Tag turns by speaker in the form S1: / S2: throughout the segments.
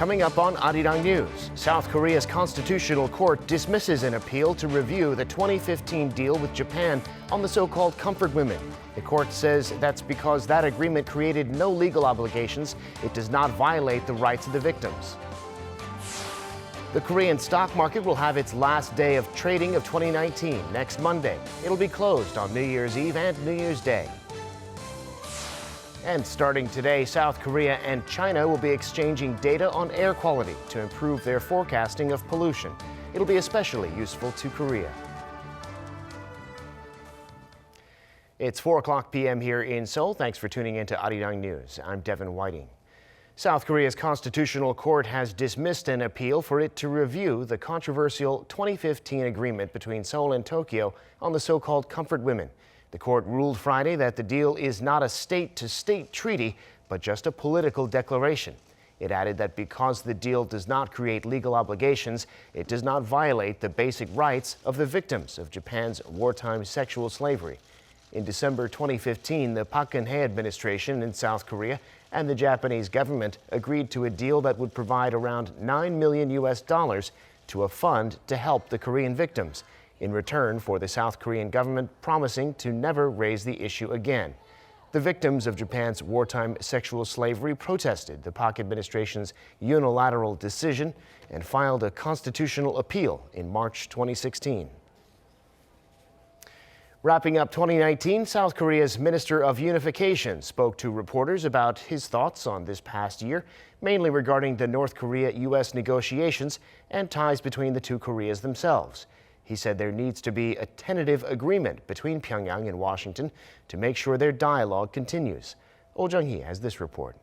S1: Coming up on Arirang News, South Korea's Constitutional Court dismisses an appeal to review the 2015 deal with Japan on the so-called comfort women. The court says that's because that agreement created no legal obligations. It does not violate the rights of the victims. The Korean stock market will have its last day of trading of 2019 next Monday. It'll be closed on New Year's Eve and New Year's Day. And starting today, South Korea and China will be exchanging data on air quality to improve their forecasting of pollution. It'll be especially useful to Korea. It's 4:00 p.m. here in Seoul. Thanks for tuning in to Arirang News. I'm Devin Whiting. South Korea's Constitutional Court has dismissed an appeal for it to review the controversial 2015 agreement between Seoul and Tokyo on the so-called comfort women. The court ruled Friday that the deal is not a state-to-state treaty, but just a political declaration. It added that because the deal does not create legal obligations, it does not violate the basic rights of the victims of Japan's wartime sexual slavery. In December 2015, the Park Geun-hye administration in South Korea and the Japanese government agreed to a deal that would provide around $9 million to a fund to help the Korean victims, in return for the South Korean government promising to never raise the issue again. The victims of Japan's wartime sexual slavery protested the Park administration's unilateral decision and filed a constitutional appeal in March 2016. Wrapping up 2019, South Korea's Minister of Unification spoke to reporters about his thoughts on this past year, mainly regarding the North Korea-U.S. negotiations and ties between the two Koreas themselves. He said there needs to be a tentative agreement between Pyongyang and Washington to make sure their dialogue continues. Oh Jung-hee has this report.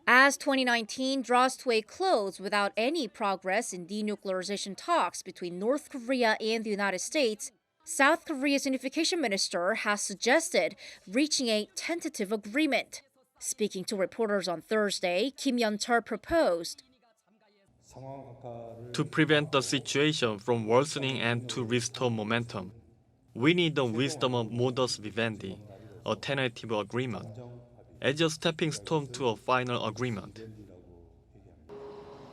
S2: As 2019 draws to a close without any progress in denuclearization talks between North Korea and the United States, South Korea's Unification Minister has suggested reaching a tentative agreement. Speaking to reporters on Thursday, Kim Yeon-chul proposed
S3: to prevent the situation from worsening and to restore momentum. We need the wisdom of modus vivendi, a tentative agreement, as a stepping stone to a final agreement.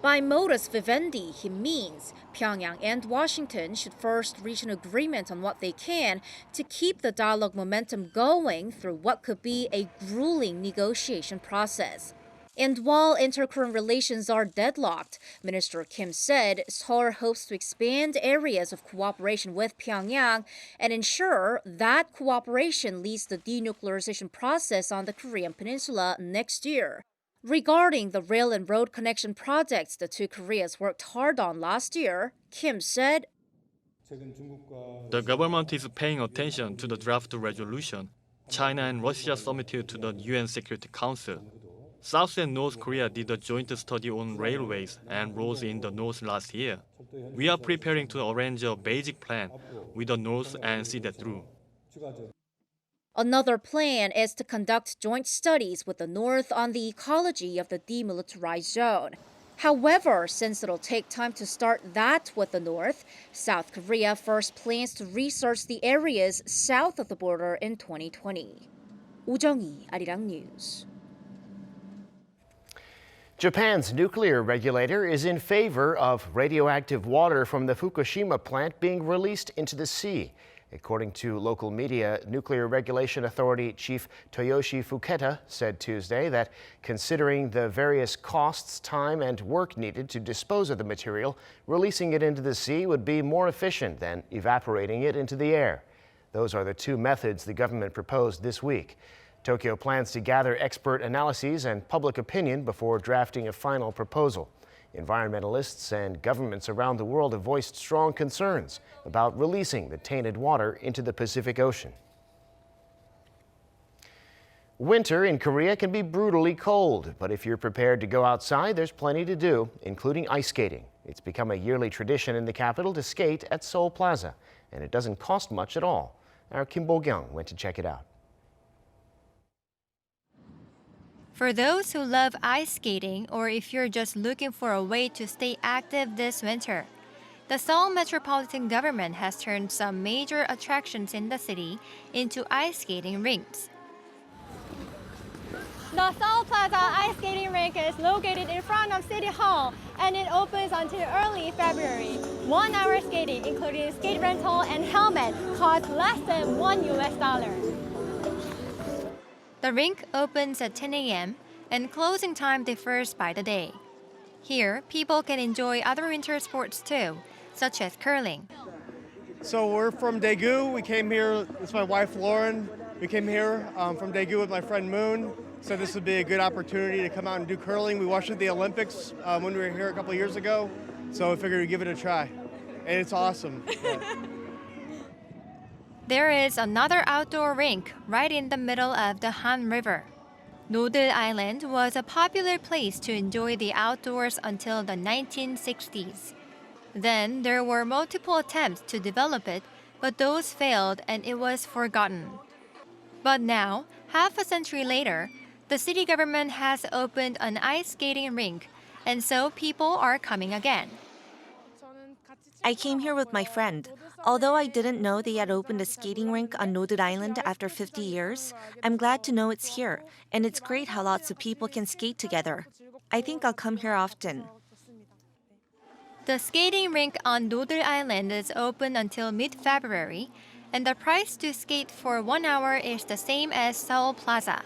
S2: By modus vivendi, he means Pyongyang and Washington should first reach an agreement on what they can to keep the dialogue momentum going through what could be a grueling negotiation process. And while inter-Korean relations are deadlocked, Minister Kim said Seoul hopes to expand areas of cooperation with Pyongyang and ensure that cooperation leads the denuclearization process on the Korean peninsula next year. Regarding the rail and road connection projects the two Koreas worked hard on last year, Kim said,
S3: The government is paying attention to the draft resolution China and Russia submitted to the UN Security Council. South and North Korea did a joint study on railways and roads in the North last year. We are preparing to arrange a basic plan with the North and see that through.
S2: Another plan is to conduct joint studies with the North on the ecology of the demilitarized zone. However, since it'll take time to start that with the North, South Korea first plans to research the areas south of the border in 2020. Oh Jung-hee, Arirang News.
S1: Japan's nuclear regulator is in favor of radioactive water from the Fukushima plant being released into the sea. According to local media, Nuclear Regulation Authority Chief Toyoshi Fuketa said Tuesday that considering the various costs, time, and work needed to dispose of the material, releasing it into the sea would be more efficient than evaporating it into the air. Those are the two methods the government proposed this week. Tokyo plans to gather expert analyses and public opinion before drafting a final proposal. Environmentalists and governments around the world have voiced strong concerns about releasing the tainted water into the Pacific Ocean. Winter in Korea can be brutally cold, but if you're prepared to go outside, there's plenty to do, including ice skating. It's become a yearly tradition in the capital to skate at Seoul Plaza, and it doesn't cost much at all. Our Kim Bo-kyung went to check it out.
S4: For those who love ice skating, or if you're just looking for a way to stay active this winter, the Seoul Metropolitan Government has turned some major attractions in the city into ice skating rinks. The Seoul Plaza ice skating rink is located in front of City Hall and it opens until early February. 1 hour skating, including skate rental and helmet, costs less than $1. The rink opens at 10 a.m. and closing time differs by the day. Here, people can enjoy other winter sports too, such as curling.
S5: So we're from Daegu. We came here, this is my wife Lauren. We came here from Daegu with my friend Moon. So this would be a good opportunity to come out and do curling. We watched the Olympics when we were here a couple of years ago. So I figured we'd give it a try. And it's awesome.
S4: There is another outdoor rink right in the middle of the Han River. Nodeul Island was a popular place to enjoy the outdoors until the 1960s. Then there were multiple attempts to develop it, but those failed and it was forgotten. But now, half a century later, the city government has opened an ice skating rink, and so people are coming again.
S6: I came here with my friend. Although I didn't know they had opened a skating rink on Nodeul Island after 50 years, I'm glad to know it's here, and it's great how lots of people can skate together. I think I'll come here often.
S4: The skating rink on Nodeul Island is open until mid-February, and the price to skate for 1 hour is the same as Seoul Plaza.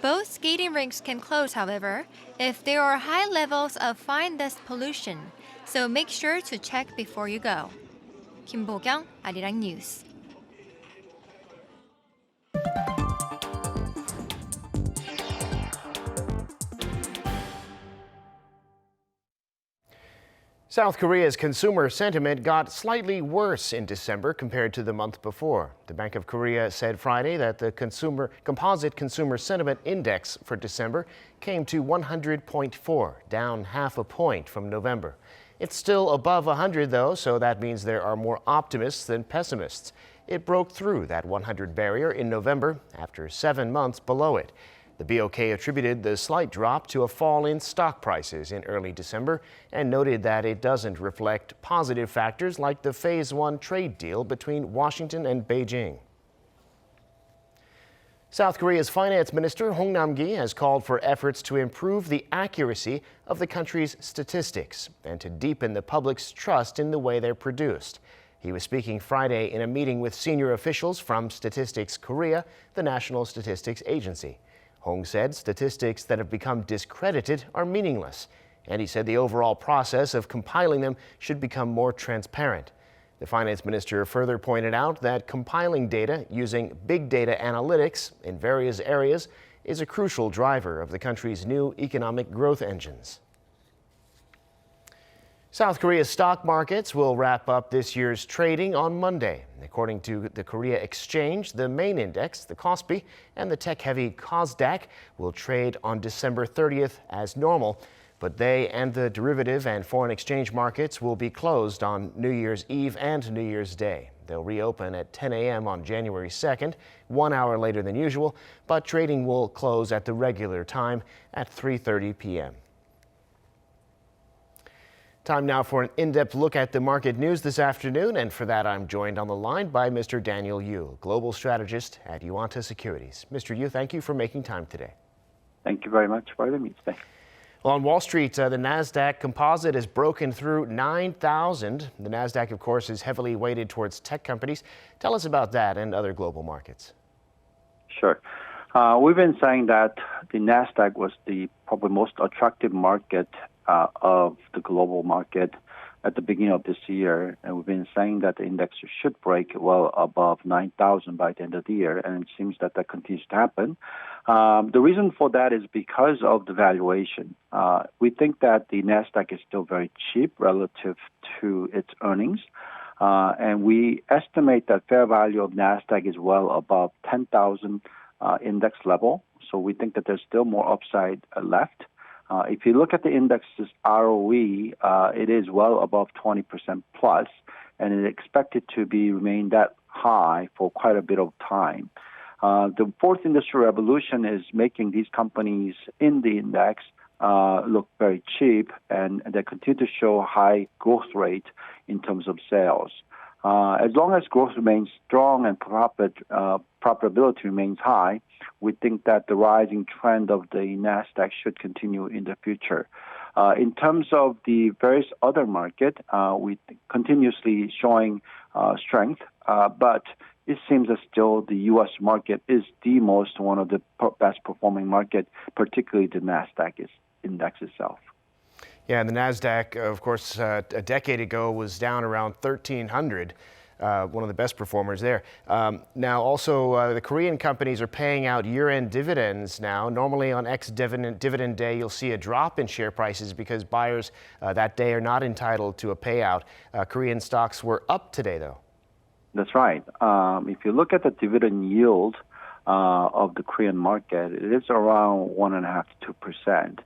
S4: Both skating rinks can close, however, if there are high levels of fine dust pollution, so make sure to check before you go. Kim Bo-kyung, Arirang News.
S1: South Korea's consumer sentiment got slightly worse in December compared to the month before. The Bank of Korea said Friday that the composite consumer sentiment index for December came to 100.4, down half a point from November. It's still above 100 though, so that means there are more optimists than pessimists. It broke through that 100 barrier in November after 7 months below it. The BOK attributed the slight drop to a fall in stock prices in early December and noted that it doesn't reflect positive factors like the Phase 1 trade deal between Washington and Beijing. South Korea's finance minister Hong Nam-gi has called for efforts to improve the accuracy of the country's statistics and to deepen the public's trust in the way they're produced. He was speaking Friday in a meeting with senior officials from Statistics Korea, the national statistics agency. Hong said statistics that have become discredited are meaningless, and he said the overall process of compiling them should become more transparent. The finance minister further pointed out that compiling data using big data analytics in various areas is a crucial driver of the country's new economic growth engines. South Korea's stock markets will wrap up this year's trading on Monday. According to the Korea Exchange, the main index, the Kospi, and the tech-heavy Kosdaq will trade on December 30th as normal, but they and the derivative and foreign exchange markets will be closed on New Year's Eve and New Year's Day. They'll reopen at 10 a.m. on January 2nd, 1 hour later than usual, but trading will close at the regular time at 3:30 p.m. Time now for an in-depth look at the market news this afternoon, and for that I'm joined on the line by Mr. Daniel Yu, Global Strategist at Yuanta Securities. Mr. Yu, thank you for making time today.
S7: Thank you very much for having me today.
S1: Well, on Wall Street, the Nasdaq Composite has broken through 9,000. The Nasdaq, of course, is heavily weighted towards tech companies. Tell us about that and other global markets.
S7: Sure. We've been saying that the Nasdaq was the probably most attractive market of the global market at the beginning of this year, and we've been saying that the index should break well above 9,000 by the end of the year, and it seems that that continues to happen. The reason for that is because of the valuation. We think that the Nasdaq is still very cheap relative to its earnings, and we estimate that fair value of Nasdaq is well above 10,000 index level. So we think that there's still more upside left. If you look at the index's ROE, it is well above 20% plus, and it's expected to remain that high for quite a bit of time. The fourth industrial revolution is making these companies in the index look very cheap, and they continue to show high growth rate in terms of sales. As long as growth remains strong and profitability remains high, we think that the rising trend of the NASDAQ should continue in the future. In terms of the various other market, we continuously showing strength, but it seems that still the U.S. market is the most one of the best performing market, particularly the NASDAQ index itself.
S1: Yeah, and the NASDAQ, of course, a decade ago was down around 1,300, one of the best performers there. Now, also, the Korean companies are paying out year-end dividends now. Normally on ex-dividend day, you'll see a drop in share prices because buyers that day are not entitled to a payout. Korean stocks were up today, though.
S7: That's right. If you look at the dividend yield of the Korean market, it is around 1.5% to 2%.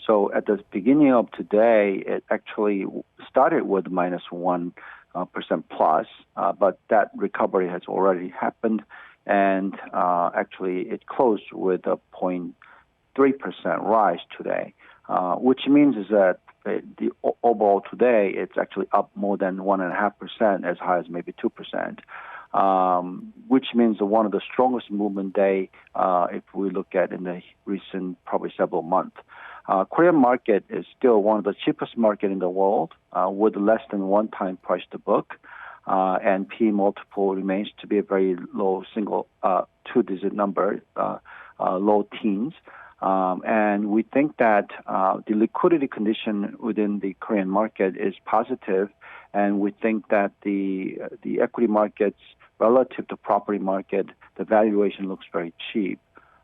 S7: So at the beginning of today, it actually started with -1% plus, but that recovery has already happened, and actually it closed with a 0.3% rise today, which means is that the overall today it's actually up more than 1.5%, as high as maybe 2%. Which means one of the strongest movement day if we look at in the recent probably several months. Korean market is still one of the cheapest market in the world with less than 1 time price to book, and P multiple remains to be a very low single 2-digit number, low teens. And we think that the liquidity condition within the Korean market is positive, and we think that the equity markets relative to property market, the valuation looks very cheap.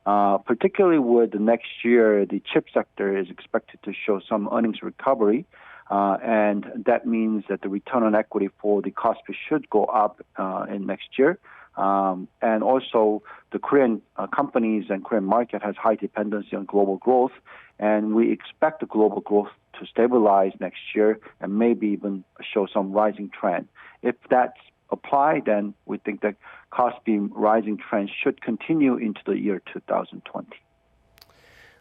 S7: Particularly with the next year, the chip sector is expected to show some earnings recovery, and that means that the return on equity for the Kospi should go up in next year. And also, the Korean companies and Korean market has high dependency on global growth, and we expect the global growth to stabilize next year and maybe even show some rising trend. If that's applied, then we think that Kospi rising trend should continue into the year 2020.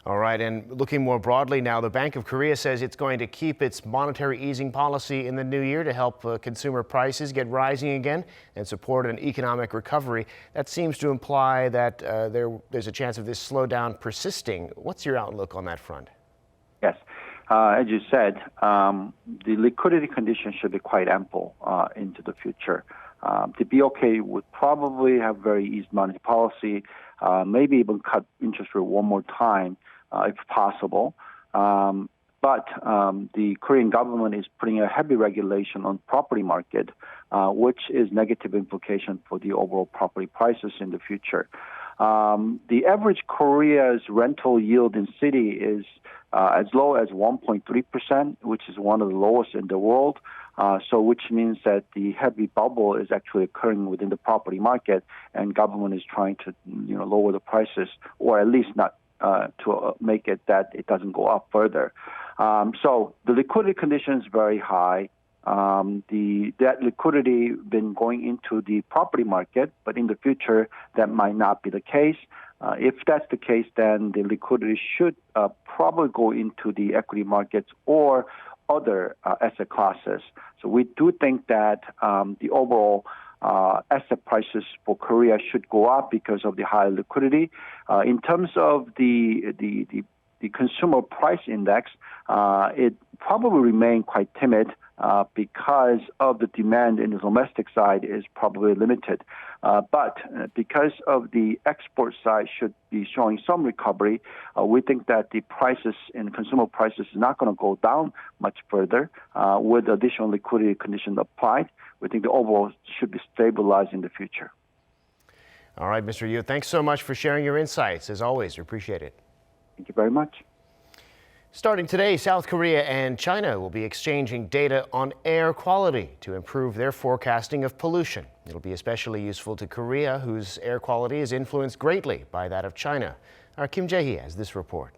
S1: All right, and looking more broadly now, the Bank of Korea says it's going to keep its monetary easing policy in the new year to help consumer prices get rising again and support an economic recovery. That seems to imply that there's a chance of this slowdown persisting. What's your outlook on that front?
S7: Yes. As you said, the liquidity condition should be quite ample into the future. The BOK would probably have very easy monetary policy, maybe even cut interest rate one more time if possible. But the Korean government is putting a heavy regulation on property market, which is negative implication for the overall property prices in the future. The average Korea's rental yield in city is as low as 1.3%, which is one of the lowest in the world. So which means that the heavy bubble is actually occurring within the property market, and government is trying to lower the prices, or at least not to make it that it doesn't go up further. So the liquidity condition is very high. That liquidity been going into the property market, but in the future that might not be the case. If that's the case, then the liquidity should probably go into the equity markets or other asset classes. So we do think that the overall asset prices for Korea should go up because of the high liquidity. In terms of the consumer price index, it probably remain quite timid because of the demand in the domestic side is probably limited. But because of the export side should be showing some recovery, we think that the prices in consumer prices is not going to go down much further with additional liquidity conditions applied. We think the overall should be stabilized in the future.
S1: All right, Mr. Yu, thanks so much for sharing your insights. As always, we appreciate it.
S7: Thank you very much.
S1: Starting today, South Korea and China will be exchanging data on air quality to improve their forecasting of pollution. It'll be especially useful to Korea, whose air quality is influenced greatly by that of China. Our Kim Jae-hee has this report.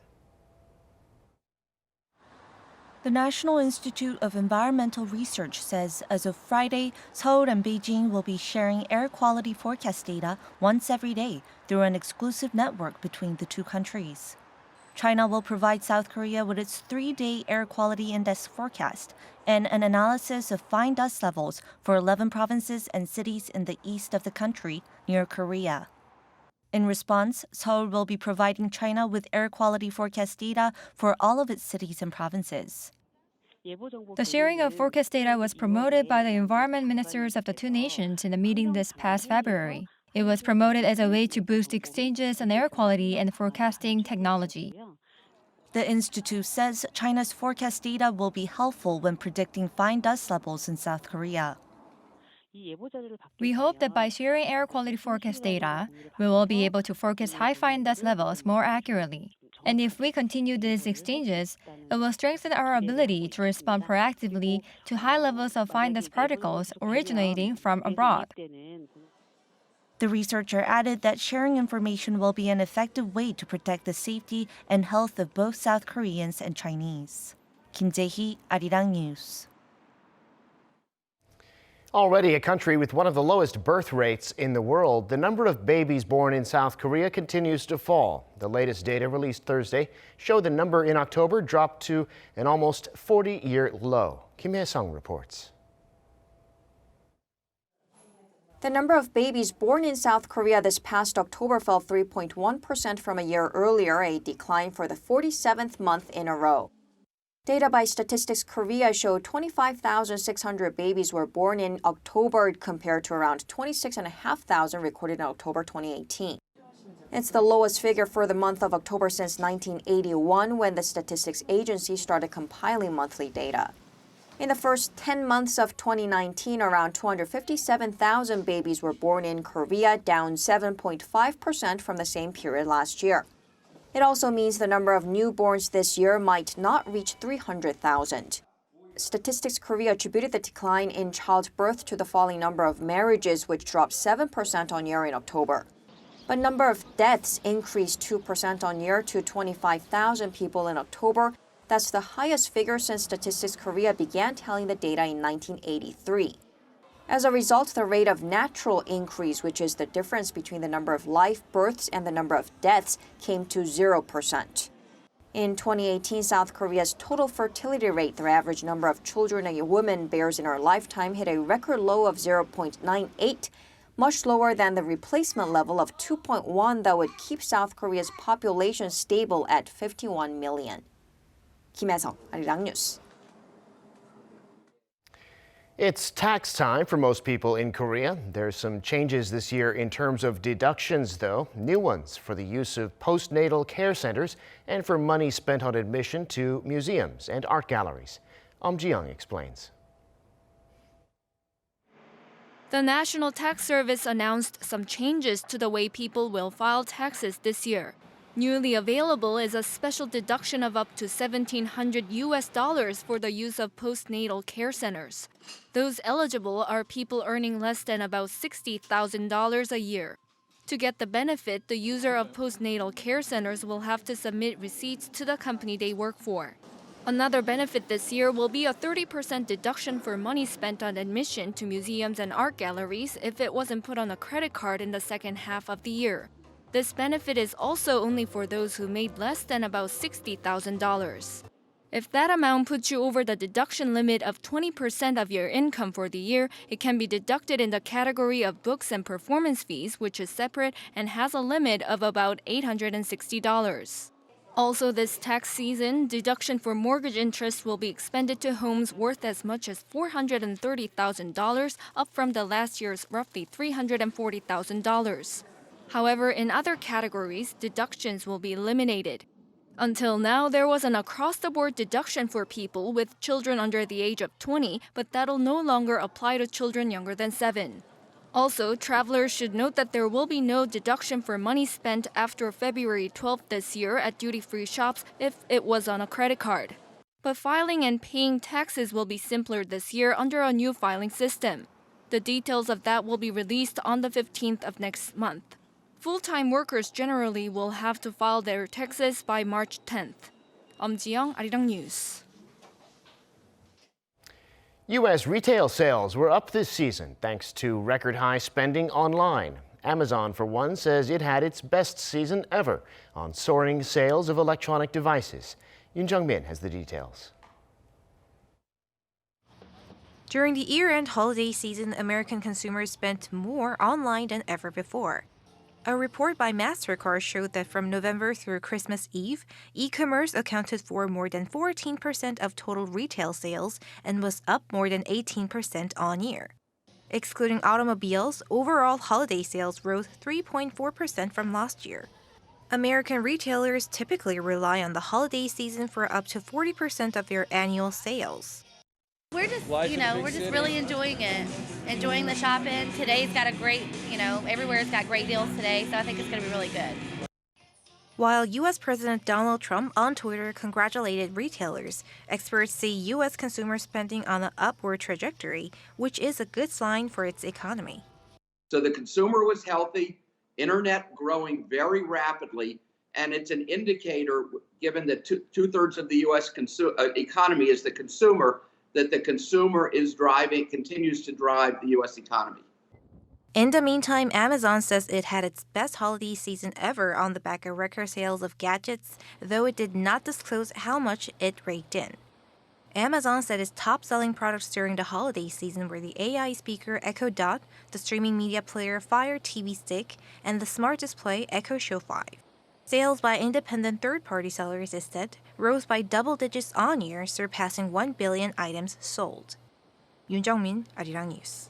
S6: The National Institute of Environmental Research says as of Friday, Seoul and Beijing will be sharing air quality forecast data once every day through an exclusive network between the two countries. China will provide South Korea with its 3-day air quality index forecast and an analysis of fine dust levels for 11 provinces and cities in the east of the country near Korea. In response, Seoul will be providing China with air quality forecast data for all of its cities and provinces.
S4: The sharing of forecast data was promoted by the environment ministers of the two nations in a meeting this past February. It was promoted as a way to boost exchanges on air quality and forecasting technology.
S6: The institute says China's forecast data will be helpful when predicting fine dust levels in South Korea.
S4: We hope that by sharing air quality forecast data, we will be able to forecast high fine dust levels more accurately. And if we continue these exchanges, it will strengthen our ability to respond proactively to high levels of fine dust particles originating from abroad.
S6: The researcher added that sharing information will be an effective way to protect the safety and health of both South Koreans and Chinese. Kim Jae-hee, Arirang News.
S1: Already a country with one of the lowest birth rates in the world, the number of babies born in South Korea continues to fall. The latest data released Thursday show the number in October dropped to an almost 40-year low. Kim Hye-sung reports.
S8: The number of babies born in South Korea this past October fell 3.1% from a year earlier, a decline for the 47th month in a row. Data by Statistics Korea showed 25,600 babies were born in October compared to around 26,500 recorded in October 2018. It's the lowest figure for the month of October since 1981, when the Statistics Agency started compiling monthly data. In the first 10 months of 2019, around 257,000 babies were born in Korea, down 7.5% from the same period last year. It also means the number of newborns this year might not reach 300,000. Statistics Korea attributed the decline in childbirth to the falling number of marriages, which dropped 7% on year in October. But number of deaths increased 2% on year to 25,000 people in October. That's the highest figure since Statistics Korea began tallying the data in 1983. As a result, the rate of natural increase, which is the difference between the number of live births and the number of deaths, came to 0%. In 2018, South Korea's total fertility rate, the average number of children a woman bears in her lifetime, hit a record low of 0.98, much lower than the replacement level of 2.1 that would keep South Korea's population stable at 51 million. Kim Hye-sung, Arirang News.
S1: It's tax time for most people in Korea. There's some changes this year in terms of deductions, though. New ones for the use of postnatal care centers and for money spent on admission to museums and art galleries. Ji-young explains.
S9: The National Tax Service announced some changes to the way people will file taxes this year. Newly available is a special deduction of up to $1,700 for the use of postnatal care centers. Those eligible are people earning less than about $60,000 a year. To get the benefit, the user of postnatal care centers will have to submit receipts to the company they work for. Another benefit this year will be a 30% deduction for money spent on admission to museums and art galleries if it wasn't put on a credit card in the second half of the year. This benefit is also only for those who made less than about $60,000. If that amount puts you over the deduction limit of 20% of your income for the year, it can be deducted in the category of books and performance fees, which is separate and has a limit of about $860. Also this tax season, deduction for mortgage interest will be expended to homes worth as much as $430,000, up from the last year's roughly $340,000. However, in other categories, deductions will be eliminated. Until now, there was an across-the-board deduction for people with children under the age of 20, but that'll no longer apply to children younger than 7. Also, travelers should note that there will be no deduction for money spent after February 12th this year at duty-free shops if it was on a credit card. But filing and paying taxes will be simpler this year under a new filing system. The details of that will be released on the 15th of next month. Full-time workers generally will have to file their taxes by March 10th. Ji-young, Arirang News. U.S.
S1: retail sales were up this season thanks to record-high spending online. Amazon, for one, says it had its best season ever on soaring sales of electronic devices. Yoon Jung-min has the details.
S6: During the year-end holiday season, American consumers spent more online than ever before. A report by MasterCard showed that from November through Christmas Eve, e-commerce accounted for more than 14% of total retail sales and was up more than 18% on year. Excluding automobiles, overall holiday sales rose 3.4% from last year. American retailers typically rely on the holiday season for up to 40% of their annual sales.
S10: We're just really enjoying it, enjoying the shopping. Today's got a great, everywhere's got great deals today, so I think it's going to be really good.
S6: While U.S. President Donald Trump on Twitter congratulated retailers, experts say U.S. consumer spending on an upward trajectory, which is a good sign for its economy.
S11: So the consumer was healthy, internet growing very rapidly, and it's an indicator, given that two-thirds of the U.S. economy is the consumer, that the consumer continues to drive the U.S. economy.
S6: In the meantime, Amazon says it had its best holiday season ever on the back of record sales of gadgets, though it did not disclose how much it raked in. Amazon said its top-selling products during the holiday season were the AI speaker Echo Dot, the streaming media player Fire TV Stick, and the smart display Echo Show 5. Sales by independent third-party sellers, instead, rose by double digits on year, surpassing 1 billion items sold. Yoon Jung-min, Arirang News.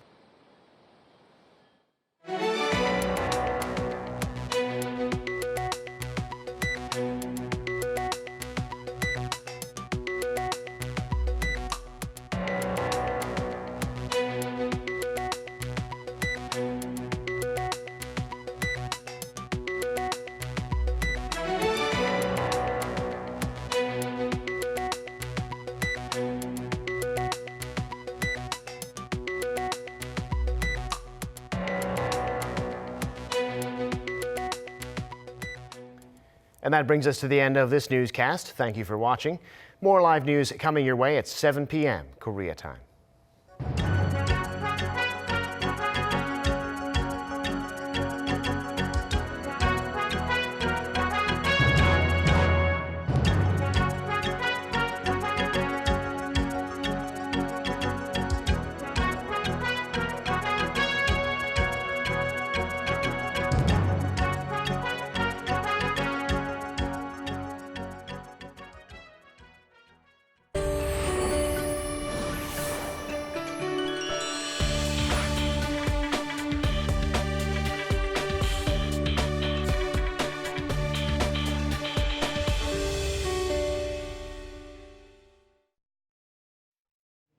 S1: And that brings us to the end of this newscast. Thank you for watching. More live news coming your way at 7 p.m. Korea time.